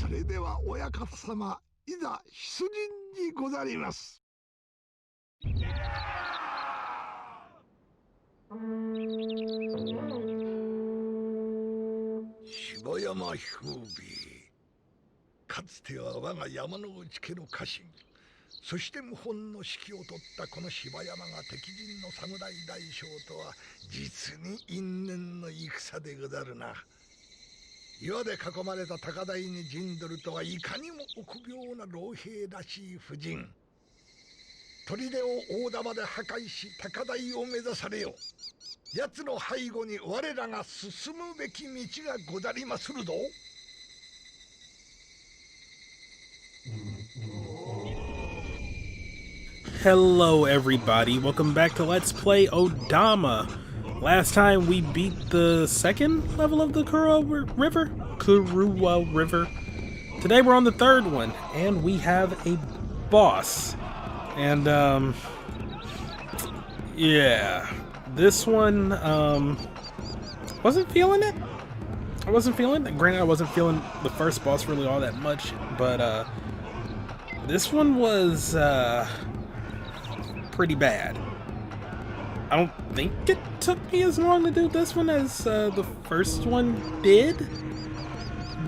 それでは親方様、いざ出陣にござります。柴山彦兵衛、かつては我が山之内家の家臣、そして謀反の指揮を執ったこの柴山が敵陣の侍大将とは実に因縁の戦でござるな。岩で囲まれた高台に陣取るとはいかにも臆病な老兵らしい布陣。砦を大玉で破壊し高台を目指されよ。奴の背後に我らが進むべき道がござりまするぞ。Hello everybody, welcome back to Let's Play Odama. Last time we beat the second level of the Kuruwa River. Today we're on the third one, and we have a boss. And yeah, this one wasn't feeling it. I wasn't feeling it. Granted, I wasn't feeling the first boss really all that much, but this one was pretty bad. I don't think it took me as long to do this one as the first one did,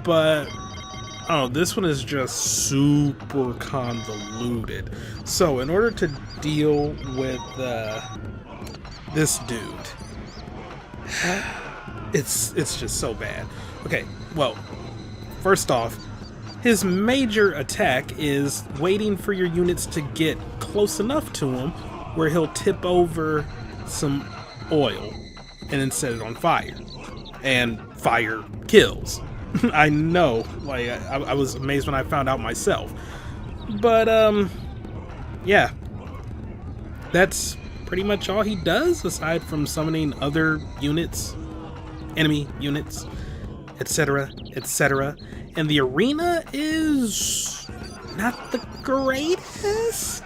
but oh, this one is just super convoluted. So in order to deal with this dude, it's just so bad. Okay, well, first off, his major attack is waiting for your units to get close enough to him where he'll tip over some oil and then set it on fire. And fire kills. I know, like, I was amazed when I found out myself. But, yeah. That's pretty much all he does, aside from summoning other units, enemy units, etc., etc. And the arena is not the greatest.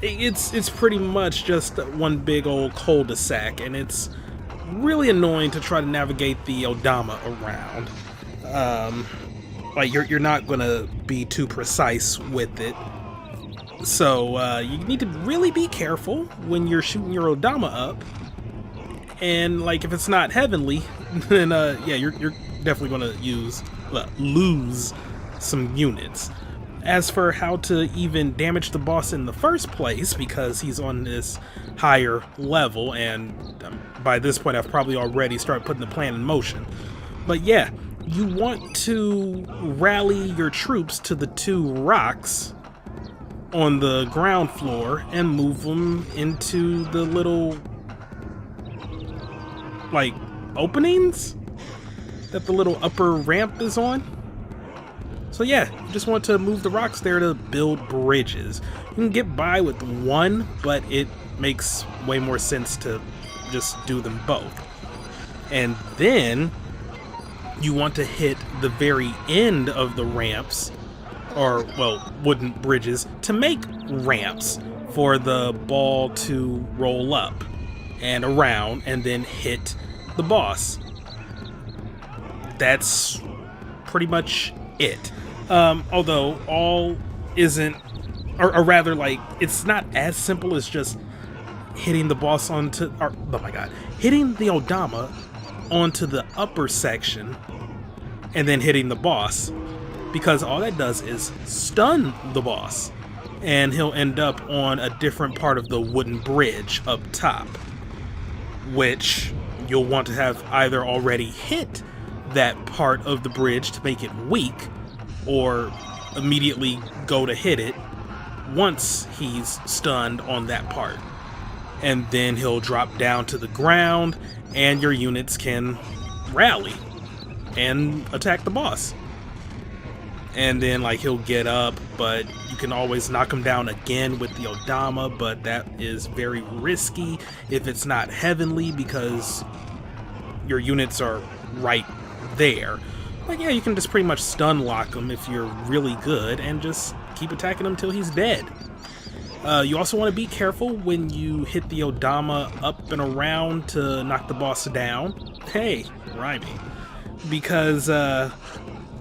It's pretty much just one big old cul-de-sac, and it's really annoying to try to navigate the Odama around. Like you're not gonna be too precise with it, so you need to really be careful when you're shooting your Odama up. And like if it's not heavenly, then yeah, you're definitely gonna lose some units. As for how to even damage the boss in the first place, because he's on this higher level, and by this point I've probably already started putting the plan in motion. But yeah, you want to rally your troops to the two rocks on the ground floor and move them into the little, like, openings that the little upper ramp is on. So yeah, you just want to move the rocks there to build bridges. You can get by with one, but it makes way more sense to just do them both. And then you want to hit the very end of the ramps, or, well, wooden bridges, to make ramps for the ball to roll up and around and then hit the boss. That's pretty much it. Although all isn't, or rather, like, it's not as simple as just hitting the boss onto, or, oh my god, hitting the Odama onto the upper section and then hitting the boss, because all that does is stun the boss, and he'll end up on a different part of the wooden bridge up top, which you'll want to have either already hit that part of the bridge to make it weak, or immediately go to hit it once he's stunned on that part. And then he'll drop down to the ground, and your units can rally and attack the boss. And then, like, he'll get up, but you can always knock him down again with the Odama, but that is very risky if it's not heavenly, because your units are right there. Like, yeah, you can just pretty much stun lock him if you're really good and just keep attacking him until he's dead. You also want to be careful when you hit the Odama up and around to knock the boss down. Hey, rhyming. Because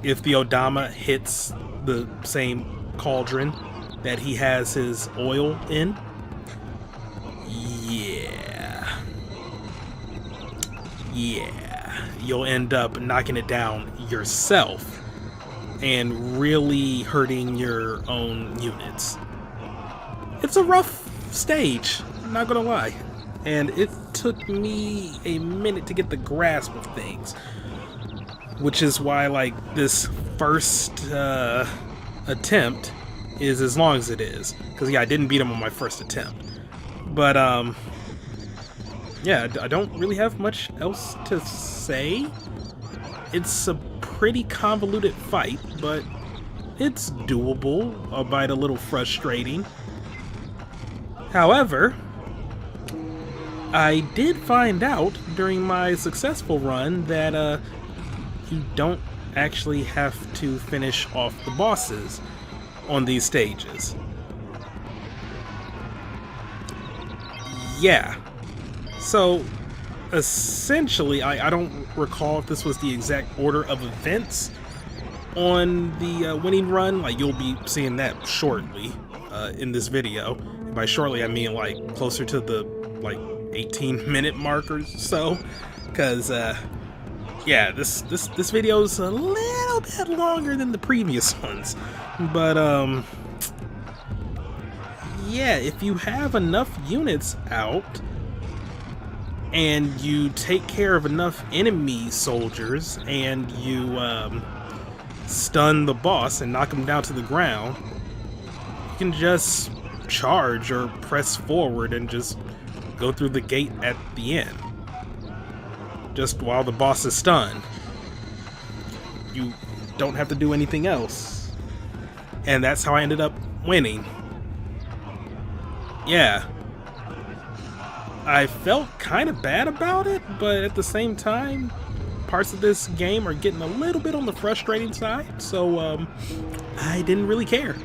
if the Odama hits the same cauldron that he has his oil in, yeah, you'll end up knocking it down yourself and really hurting your own units. It's a rough stage, I'm not gonna lie, and it took me a minute to get the grasp of things, which is why like this first attempt is as long as it is, because yeah, I didn't beat him on my first attempt. But yeah, I don't really have much else to say. It's a pretty convoluted fight, but it's doable, albeit a little frustrating. However, I did find out during my successful run that you don't actually have to finish off the bosses on these stages. Yeah. So, essentially, I don't recall if this was the exact order of events on the winning run. Like, you'll be seeing that shortly in this video. And by shortly, I mean, like, closer to the, like, 18-minute mark or so. Because, yeah, this video's a little bit longer than the previous ones. But, yeah, if you have enough units out and you take care of enough enemy soldiers and you stun the boss and knock him down to the ground, you can just charge or press forward and just go through the gate at the end, just while the boss is stunned. You don't have to do anything else, and that's how I ended up winning. Yeah, I felt kind of bad about it, but at the same time, parts of this game are getting a little bit on the frustrating side, so I didn't really care.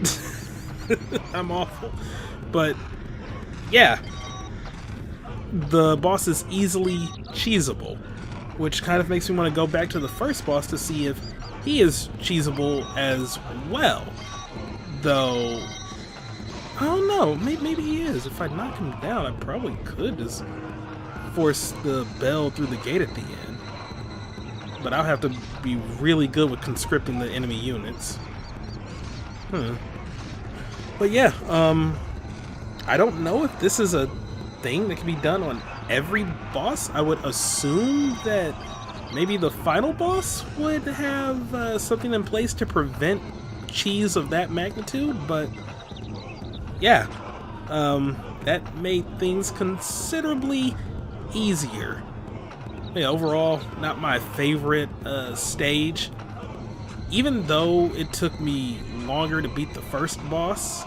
I'm awful. But yeah, the boss is easily cheesable, which kind of makes me want to go back to the first boss to see if he is cheesable as well. Though, I don't know, maybe he is. If I knock him down, I probably could just force the bell through the gate at the end. But I'll have to be really good with conscripting the enemy units. But yeah, I don't know if this is a thing that can be done on every boss. I would assume that maybe the final boss would have something in place to prevent cheese of that magnitude, but yeah, that made things considerably easier. Yeah, overall, not my favorite stage. Even though it took me longer to beat the first boss,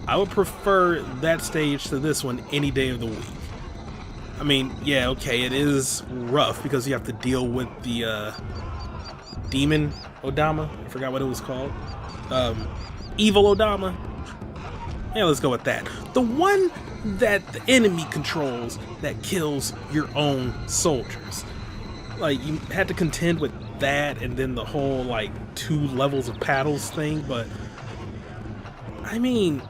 I would prefer that stage to this one any day of the week. I mean, yeah, okay, it is rough because you have to deal with the demon Odama. I forgot what it was called. Evil Odama. Yeah, let's go with that. The one that the enemy controls that kills your own soldiers. Like, you had to contend with that and then the whole, like, 2 levels of paddles thing, but I mean,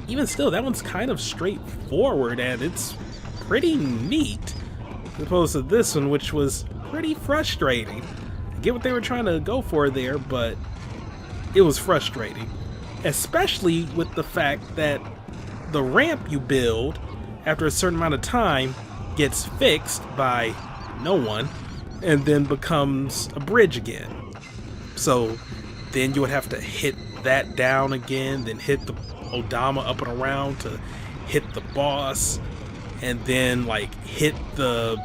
even still, that one's kind of straightforward and it's pretty neat, as opposed to this one, which was pretty frustrating. I get what they were trying to go for there, but it was frustrating. Especially with the fact that the ramp you build after a certain amount of time gets fixed by no one and then becomes a bridge again. So then you would have to hit that down again, then hit the Odama up and around to hit the boss, and then like hit the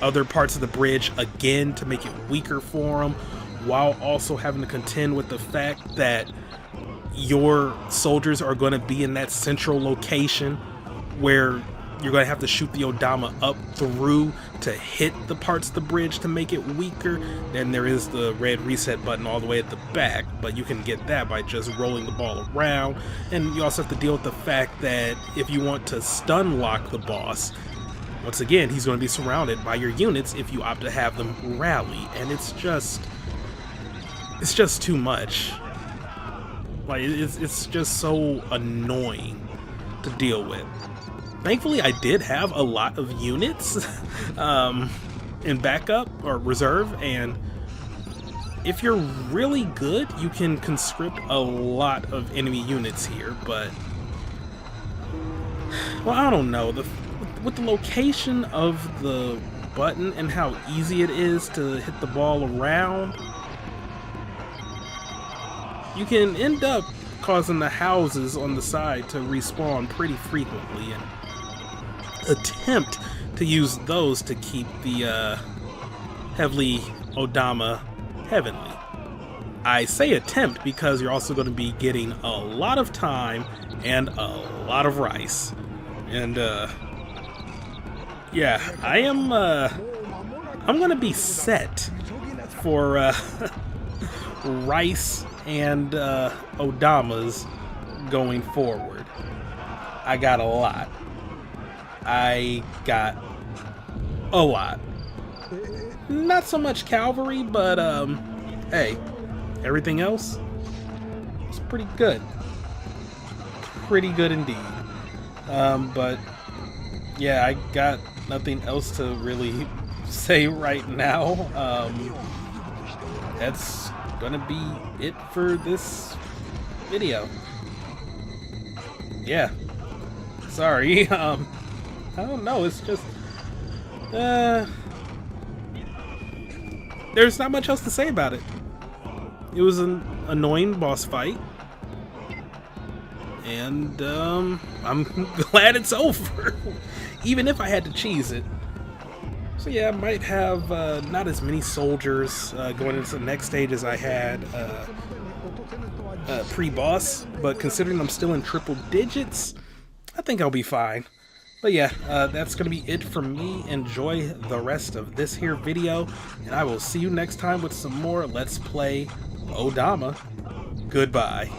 other parts of the bridge again to make it weaker for him, while also having to contend with the fact that your soldiers are going to be in that central location where you're going to have to shoot the Odama up through to hit the parts of the bridge to make it weaker. Then there is the red reset button all the way at the back, but you can get that by just rolling the ball around. And you also have to deal with the fact that if you want to stun lock the boss, once again, he's going to be surrounded by your units if you opt to have them rally. And it's just it's just too much. Like, it's just so annoying to deal with. Thankfully, I did have a lot of units in backup or reserve, and if you're really good, you can conscript a lot of enemy units here, but well, I don't know. With the location of the button and how easy it is to hit the ball around, you can end up causing the houses on the side to respawn pretty frequently and attempt to use those to keep the heavily Odama heavenly. I say attempt because you're also going to be getting a lot of time and a lot of rice. And yeah, I'm going to be set for rice and Odamas going forward. I got a lot. I got a lot. Not so much cavalry, but hey, everything else is pretty good. Pretty good indeed. But yeah, I got nothing else to really say right now. That's gonna be it for this video. Yeah. Sorry. I don't know, it's just there's not much else to say about it. It was an annoying boss fight. And I'm glad it's over. Even if I had to cheese it. So yeah, I might have not as many soldiers going into the next stage as I had pre-boss, but considering I'm still in triple digits, I think I'll be fine. But yeah, that's going to be it from me. Enjoy the rest of this here video, and I will see you next time with some more Let's Play Odama. Goodbye.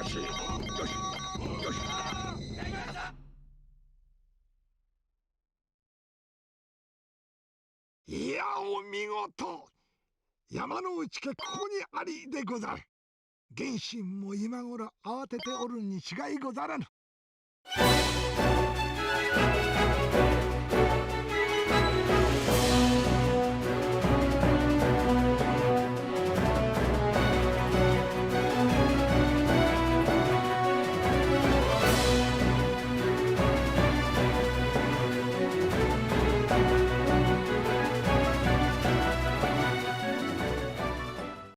しよしよし。いや、お見事。山の内家ここにありでござる。原神も今頃慌てておるに違いござらぬ。